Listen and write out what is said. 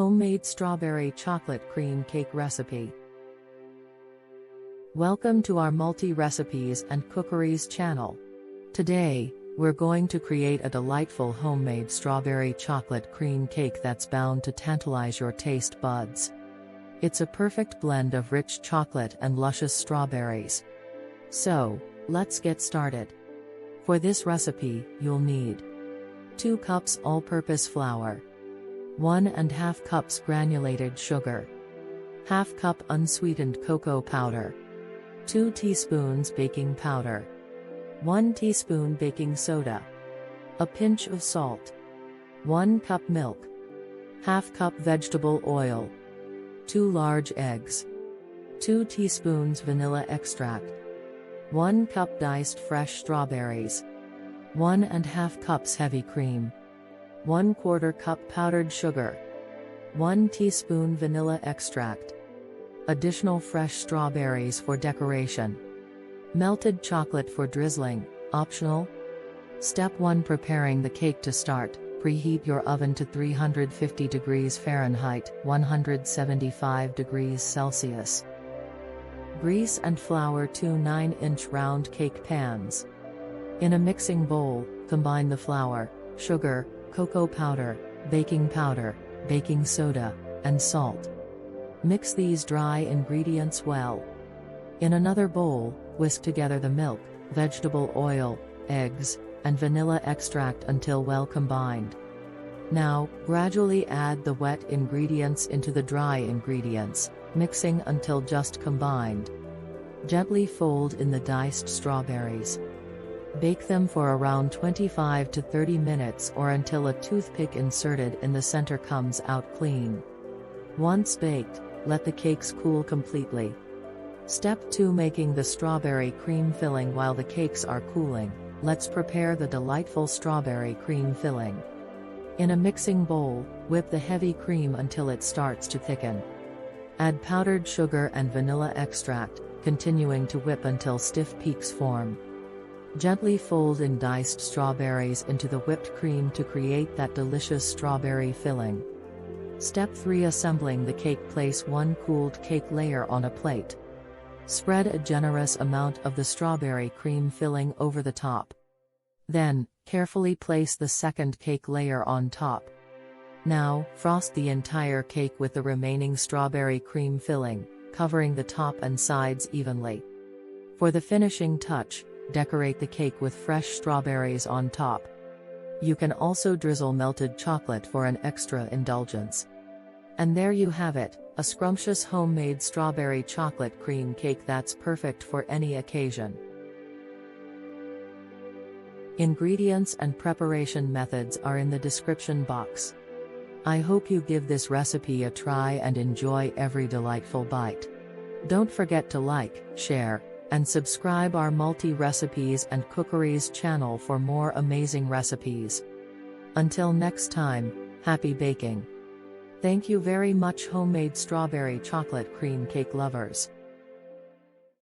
Homemade strawberry chocolate cream cake recipe. Welcome to our multi-recipes and cookeries channel. Today, we're going to create a delightful homemade strawberry chocolate cream cake that's bound to tantalize your taste buds. It's a perfect blend of rich chocolate and luscious strawberries. So, let's get started. For this recipe, you'll need 2 cups all-purpose flour, 1½ cups granulated sugar, ½ cup unsweetened cocoa powder, 2 teaspoons baking powder, 1 teaspoon baking soda, a pinch of salt, 1 cup milk, ½ cup vegetable oil, 2 large eggs, 2 teaspoons vanilla extract, 1 cup diced fresh strawberries, 1½ cups heavy cream, 1/4 cup powdered sugar, 1 teaspoon vanilla extract, additional fresh strawberries for decoration, melted chocolate for drizzling, optional. Step 1: Preparing the cake. To start, preheat your oven to 350 degrees Fahrenheit, 175 degrees Celsius. Grease and flour 2 9-inch round cake pans. In a mixing bowl, combine the flour, sugar, cocoa powder, baking soda, and salt. Mix these dry ingredients well. In another bowl, whisk together the milk, vegetable oil, eggs, and vanilla extract until well combined. Now, gradually add the wet ingredients into the dry ingredients, mixing until just combined. Gently fold in the diced strawberries. Bake them for around 25 to 30 minutes or until a toothpick inserted in the center comes out clean. Once baked, let the cakes cool completely. Step 2: Making the strawberry cream filling. While the cakes are cooling, let's prepare the delightful strawberry cream filling. In a mixing bowl, whip the heavy cream until it starts to thicken. Add powdered sugar and vanilla extract, continuing to whip until stiff peaks form. Gently fold in diced strawberries into the whipped cream to create that delicious strawberry filling. Step 3: Assembling the cake. Place 1 cooled cake layer on a plate. Spread a generous amount of the strawberry cream filling over the top. Then, carefully place the second cake layer on top. Now, frost the entire cake with the remaining strawberry cream filling, covering the top and sides evenly. For the finishing touch, decorate the cake with fresh strawberries on top. You can also drizzle melted chocolate for an extra indulgence. And there you have it, a scrumptious homemade strawberry chocolate cream cake that's perfect for any occasion. Ingredients and preparation methods are in the description box. I hope you give this recipe a try and enjoy every delightful bite. Don't forget to like, share, and subscribe our multi-recipes and cookeries channel for more amazing recipes. Until next time, happy baking! Thank you very much, homemade strawberry chocolate cream cake lovers.